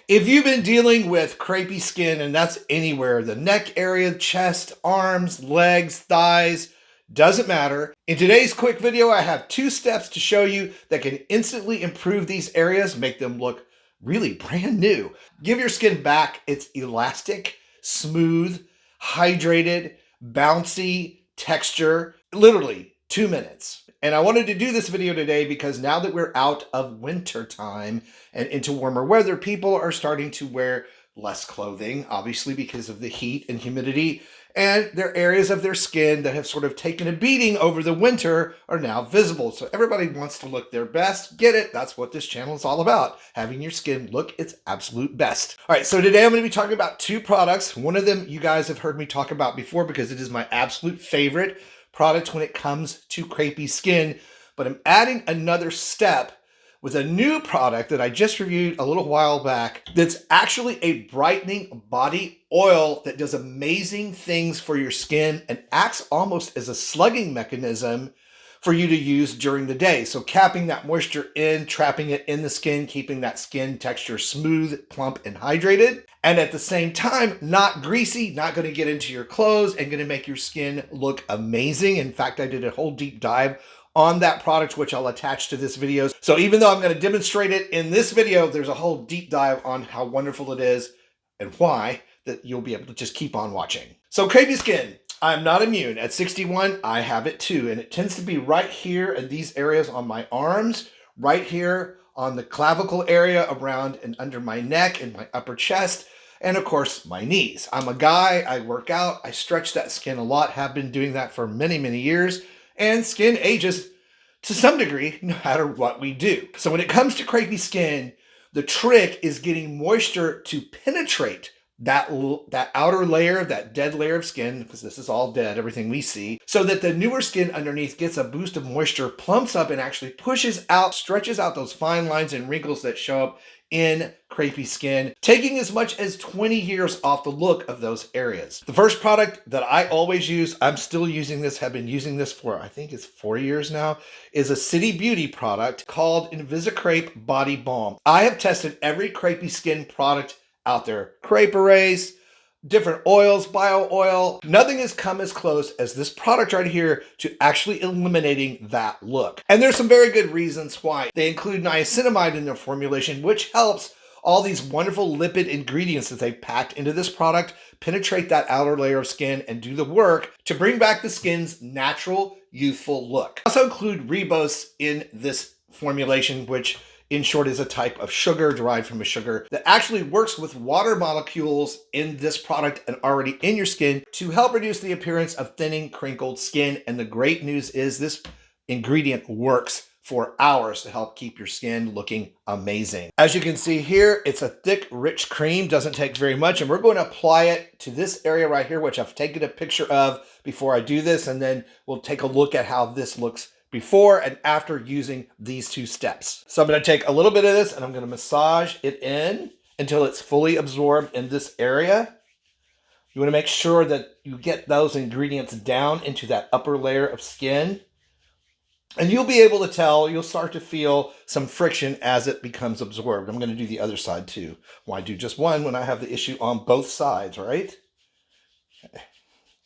If you've been dealing with crepey skin, and that's anywhere, the neck area, chest, arms, legs, thighs, doesn't matter. In today's quick video, I have 2 steps to show you that can instantly improve these areas, make them look really brand new. Give your skin back its elastic, smooth, hydrated, bouncy texture, literally 2 minutes. And I wanted to do this video today because now that we're out of winter time and into warmer weather, people are starting to wear less clothing, obviously because of the heat and humidity, and their areas of their skin that have sort of taken a beating over the winter are now visible. So everybody wants to look their best. Get it? That's what this channel is all about, having your skin look its absolute best. All right, so today I'm going to be talking about 2 products. One of them you guys have heard me talk about before because it is my absolute favorite product when it comes to crepey skin, but I'm adding another step with a new product that I just reviewed a little while back that's actually a brightening body oil that does amazing things for your skin and acts almost as a slugging mechanism for you to use during the day. So capping that moisture in, trapping it in the skin, keeping that skin texture smooth, plump, and hydrated. And at the same time, not greasy, not going to get into your clothes, and going to make your skin look amazing. In fact, I did a whole deep dive on that product, which I'll attach to this video. So even though I'm going to demonstrate it in this video, there's a whole deep dive on how wonderful it is and why that you'll be able to just keep on watching. So crepey skin, I'm not immune. At 61, I have it too. And it tends to be right here in these areas on my arms, right here on the clavicle area, around and under my neck and my upper chest, and of course my knees. I'm a guy, I work out, I stretch that skin a lot, have been doing that for many, many years, and skin ages to some degree no matter what we do. So when it comes to crepey skin, the trick is getting moisture to penetrate that outer layer, that dead layer of skin, because this is all dead, everything we see, so that the newer skin underneath gets a boost of moisture, plumps up, and actually pushes out, stretches out those fine lines and wrinkles that show up in crepey skin, taking as much as 20 years off the look of those areas. The first product that I always use, I'm still using this, have been using this for, I think it's 4 years now, is a City Beauty product called Invisicrepe Body Balm. I have tested every crepey skin product out there. Crepe arrays, different oils, bio oil. Nothing has come as close as this product right here to actually eliminating that look. And there's some very good reasons why. They include niacinamide in their formulation, which helps all these wonderful lipid ingredients that they've packed into this product penetrate that outer layer of skin and do the work to bring back the skin's natural, youthful look. They also include ribose in this formulation, which in short is a type of sugar derived from a sugar that actually works with water molecules in this product and already in your skin to help reduce the appearance of thinning, crinkled skin. And the great news is this ingredient works for hours to help keep your skin looking amazing. As you can see here, it's a thick, rich cream, doesn't take very much, and we're going to apply it to this area right here, which I've taken a picture of before I do this, and then we'll take a look at how this looks before and after using these 2 steps. So I'm going to take a little bit of this and I'm going to massage it in until it's fully absorbed in this area. You want to make sure that you get those ingredients down into that upper layer of skin. And you'll be able to tell, you'll start to feel some friction as it becomes absorbed. I'm going to do the other side too. Why do just one when I have the issue on both sides, right? Okay.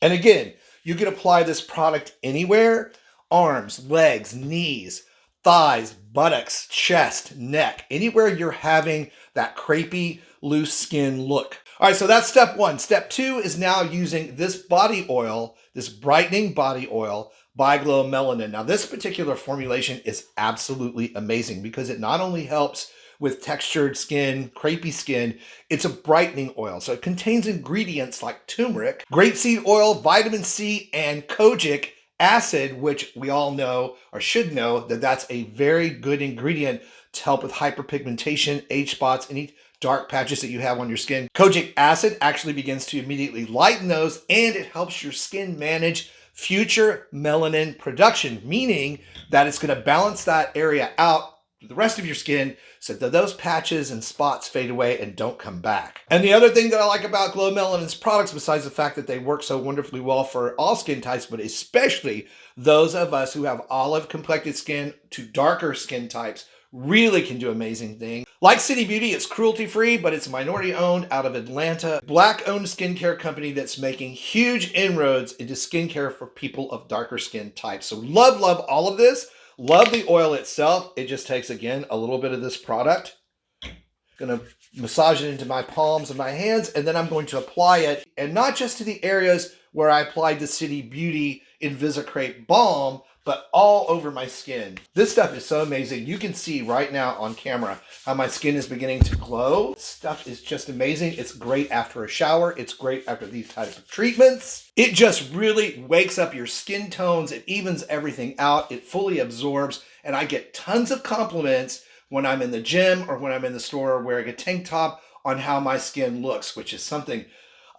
And again, you can apply this product anywhere. Arms, legs, knees, thighs, buttocks, chest, neck, anywhere you're having that crepey, loose skin look. All right, so that's step 1. Step 2 is now using this body oil, this brightening body oil by GloMelanin. Now, this particular formulation is absolutely amazing because it not only helps with textured skin, crepey skin, it's a brightening oil. So it contains ingredients like turmeric, grapeseed oil, vitamin C, and kojic acid, which we all know or should know that that's a very good ingredient to help with hyperpigmentation, age spots, any dark patches that you have on your skin. Kojic acid actually begins to immediately lighten those, and it helps your skin manage future melanin production, meaning that it's going to balance that area out the rest of your skin so that those patches and spots fade away and don't come back. And the other thing that I like about GloMelanin's products, besides the fact that they work so wonderfully well for all skin types, but especially those of us who have olive complected skin to darker skin types, really can do amazing things. Like City Beauty, it's cruelty-free, but it's minority-owned out of Atlanta. Black-owned skincare company that's making huge inroads into skincare for people of darker skin types. So love all of this. Love the oil itself. It just takes, again, a little bit of this product. Gonna massage it into my palms and my hands, and then I'm going to apply it, and not just to the areas where I applied the City Beauty Crepe Balm, but all over my skin. This stuff is so amazing. You can see right now on camera how my skin is beginning to glow. This stuff is just amazing. It's great after a shower. It's great after these types of treatments. It just really wakes up your skin tones. It evens everything out. It fully absorbs, and I get tons of compliments when I'm in the gym or when I'm in the store wearing a tank top on how my skin looks, which is something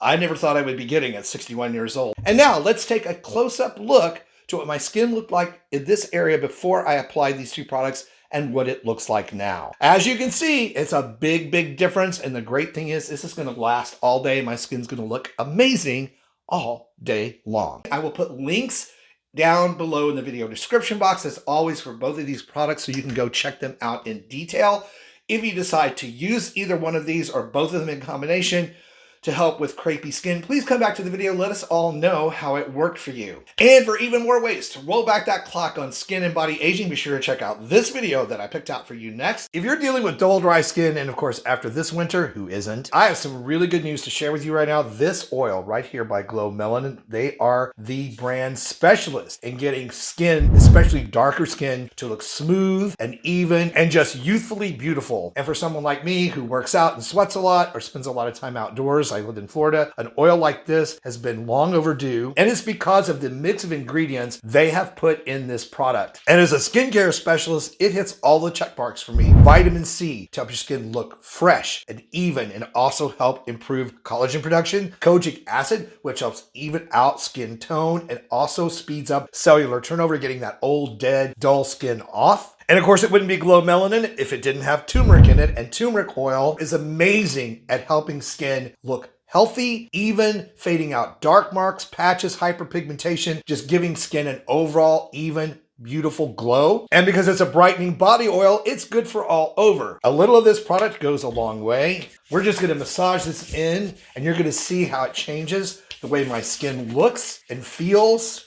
I never thought I would be getting at 61 years old. And now let's take a close-up look to what my skin looked like in this area before I applied these two products and what it looks like now. As you can see, it's a big difference. And the great thing is this is gonna last all day. My skin's gonna look amazing all day long. I will put links down below in the video description box, as always, for both of these products, so you can go check them out in detail. If you decide to use either one of these or both of them in combination to help with crepey skin, please come back to the video. Let us all know how it worked for you. And for even more ways to roll back that clock on skin and body aging, be sure to check out this video that I picked out for you next. If you're dealing with dull, dry skin, and of course, after this winter, who isn't? I have some really good news to share with you right now. This oil right here by GloMelanin, they are the brand specialist in getting skin, especially darker skin, to look smooth and even and just youthfully beautiful. And for someone like me who works out and sweats a lot or spends a lot of time outdoors, I live in Florida, an oil like this has been long overdue, and it's because of the mix of ingredients they have put in this product. And as a skincare specialist, it hits all the check marks for me. Vitamin C to help your skin look fresh and even, and also help improve collagen production. Kojic acid, which helps even out skin tone and also speeds up cellular turnover, getting that old, dead, dull skin off. And of course, it wouldn't be GloMelanin if it didn't have turmeric in it. And turmeric oil is amazing at helping skin look healthy, even, fading out dark marks, patches, hyperpigmentation, just giving skin an overall even, beautiful glow. And because it's a brightening body oil, it's good for all over. A little of this product goes a long way. We're just gonna massage this in, and you're gonna see how it changes the way my skin looks and feels.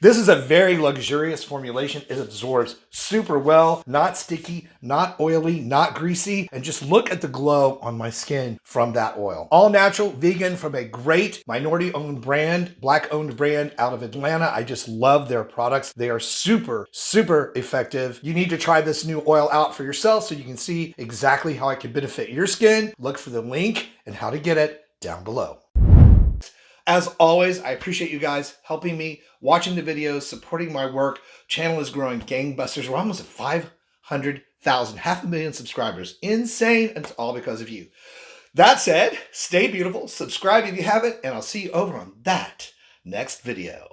This is a very luxurious formulation. It absorbs super well, not sticky, not oily, not greasy, and just look at the glow on my skin from that oil. All natural, vegan, from a great minority-owned brand, Black-owned brand out of Atlanta. I just love their products. They are super effective. You need to try this new oil out for yourself so you can see exactly how it can benefit your skin. Look for the link and how to get it down below. As always, I appreciate you guys helping me, watching the videos, supporting my work. Channel is growing gangbusters. We're almost at 500,000, 500,000 subscribers. Insane, and it's all because of you. That said, stay beautiful, subscribe if you haven't, and I'll see you over on that next video.